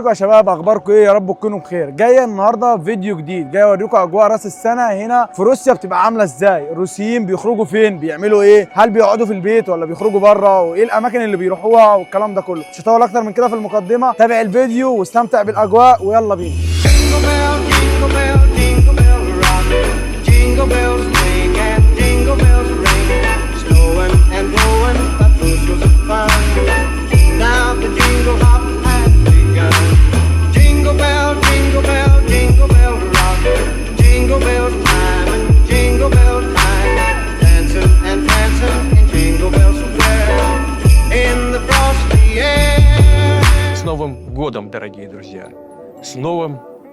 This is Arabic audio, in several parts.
ازيكم يا شباب، اخباركم ايه؟ يا رب تكونوا بخير. جاي النهارده فيديو جديد، جاي اوريكم اجواء راس السنه هنا في روسيا بتبقى عامله ازاي. الروسيين بيخرجوا فين، بيعملوا ايه، هل بيقعدوا في البيت ولا بيخرجوا بره، وايه الاماكن اللي بيروحوها والكلام ده كله. مش هطول اكتر من كده في المقدمه، تابع الفيديو واستمتع بالاجواء ويلا بينا. С Новым годом, дорогие друзья! С новым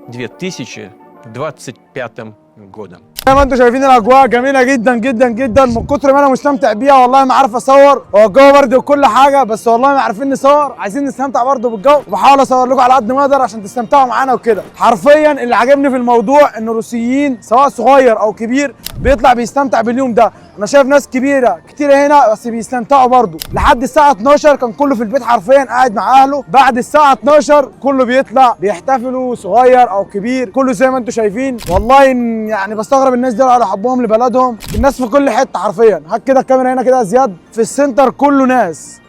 2025 годом! زي ما انتم شايفين الاجواء جميله جدا جدا جدا، من كتر ما انا مستمتع بيها والله ما عارف اصور. هو الجو برد وكل حاجه، بس والله ما عارفين نصور، عايزين نستمتع برضه بالجو، وبحاول اصور لكم على قد ما اقدر عشان تستمتعوا معانا وكده. حرفيا اللي عاجبني في الموضوع ان الروسيين سواء صغير او كبير بيطلع بيستمتع باليوم ده. انا شايف ناس كبيره كتير هنا بس بيستمتعوا برضه. لحد الساعه 12 كان كله في البيت حرفيا قاعد مع اهله، بعد الساعه 12 كله بيطلع بيحتفلوا، صغير او كبير كله زي ما انتم شايفين. والله يعني بستغرب الناس دي على حبهم لبلدهم. الناس في كل حته حرفيا. هات كده الكاميرا هنا كده يا زياد، في السنتر كله ناس.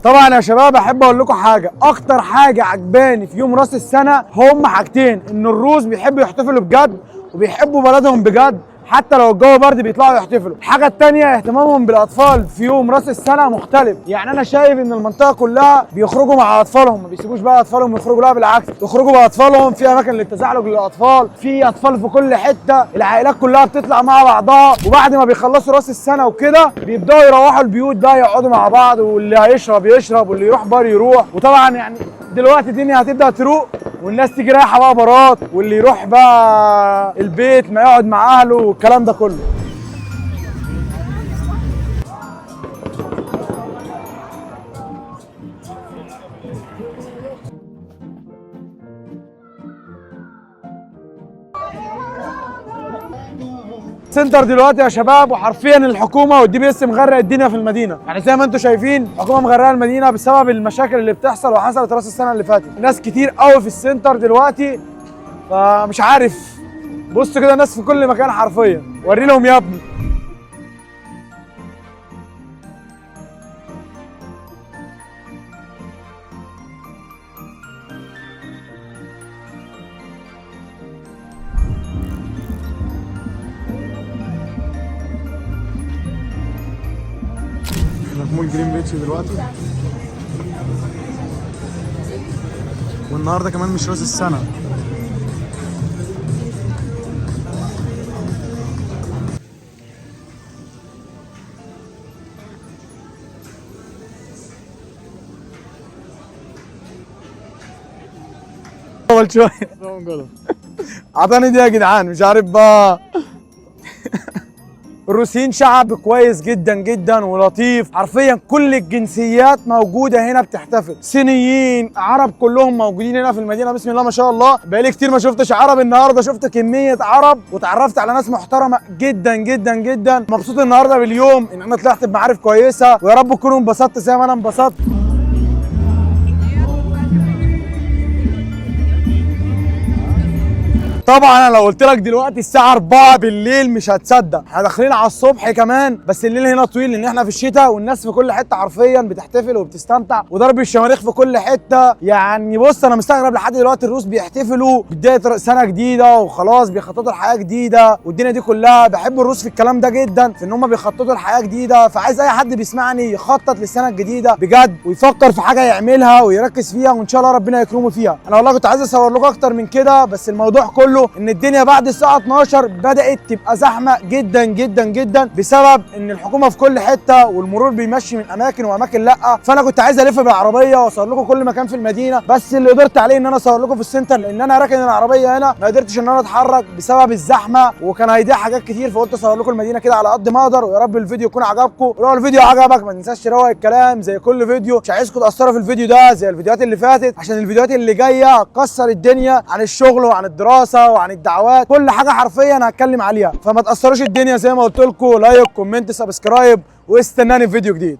طبعا يا شباب احب اقول لكم حاجه، اكتر حاجه عجباني في يوم راس السنه هم حاجتين: ان الروس بيحبوا يحتفلوا بجد وبيحبوا بلدهم بجد، حتى لو الجو برد بيطلعوا يحتفلوا. الحاجه الثانيه اهتمامهم بالاطفال في يوم راس السنه مختلف. يعني انا شايف ان المنطقه كلها بيخرجوا مع اطفالهم، ما بيسيبوش بقى اطفالهم يخرجوا، لا بالعكس يخرجوا باطفالهم. في اماكن للتزحلق للاطفال، في اطفال في كل حته، العائلات كلها بتطلع مع بعضها، وبعد ما بيخلصوا راس السنه وكده بيبداوا يروحوا البيوت بقى يقعدوا مع بعض، واللي هيشرب يشرب واللي يروح بار يروح. وطبعا يعني دلوقتي الدنيا هتبدا تروق والناس تيجي رايحه بقى بارات، واللي يروح بقى البيت ما يقعد مع اهله والكلام ده كله. سنتر دلوقتي يا شباب، وحرفيا الحكومه والدي بي اس مغرق الدنيا في المدينه. يعني زي ما انتم شايفين الحكومه مغرقه المدينه بسبب المشاكل اللي بتحصل وحصلت راس السنه اللي فاتت. ناس كتير قوي في السنتر دلوقتي، فمش عارف. بصوا كده ناس في كل مكان حرفيا. وري لهم يا ابني. احنا في مول جرين بيتش دلوقتي، والنهارده كمان مش راس السنه. اول شويه عطاني دي يا جدعان، مش عارف بقى. الروسيين شعب كويس جدا جدا ولطيف، حرفيا كل الجنسيات موجوده هنا بتحتفل. صينيين، عرب، كلهم موجودين هنا في المدينه. بسم الله ما شاء الله. بقالي كتير ما شفتش عرب، النهارده شفت كميه عرب وتعرفت على ناس محترمه جدا جدا جدا. مبسوط النهارده باليوم ان انا طلعت بمعارف كويسه، ويا رب تكونوا انبسطت زي ما انا انبسطت. طبعا انا لو قلت لك دلوقتي الساعه 4 بالليل مش هتصدق. احنا داخلين على الصبح كمان، بس الليل هنا طويل لان احنا في الشتاء، والناس في كل حته حرفيا بتحتفل وبتستمتع، وضرب الشماريخ في كل حته. يعني بص انا مستغرب لحد دلوقتي الروس بيحتفلوا بدايه سنه جديده وخلاص بيخططوا لحياه جديده والدنيا دي كلها. بحب الروس في الكلام ده جدا، في ان هم بيخططوا لحياه جديده. فعايز اي حد بيسمعني يخطط للسنه الجديده بجد، ويفكر في حاجه يعملها ويركز فيها، وان شاء الله ربنا يكرمه فيها. انا والله كنت عايز اصور لكم اكتر من كده، بس الموضوع كله كله ان الدنيا بعد الساعه 12 بدات تبقى زحمه جدا جدا جدا، بسبب ان الحكومه في كل حته والمرور بيمشي من اماكن واماكن لا. فانا كنت عايز الف بالعربيه واصور لكم كل مكان في المدينه، بس اللي قدرت عليه ان انا اصور لكم في السنتر، لان انا راكن العربيه هنا ما قدرتش ان انا اتحرك بسبب الزحمه، وكان هيضيع حاجات كتير، فقلت اصور لكم المدينه كده على قد ما اقدر. ويا رب الفيديو يكون عجبكم، ولو الفيديو عجبك ما تنساش تروق الكلام زي كل فيديو. مش عايزكم تاثروا في الفيديو ده زي الفيديوهات اللي فاتت، عشان الفيديوهات اللي جايه هتكسر الدنيا عن الشغل وعن الدراسه وعن الدعوات، كل حاجه حرفيا هتكلم عليها. فما تاثروش الدنيا زي ما قلت لكم، لايك كومنت سبسكرايب، واستناني في فيديو جديد.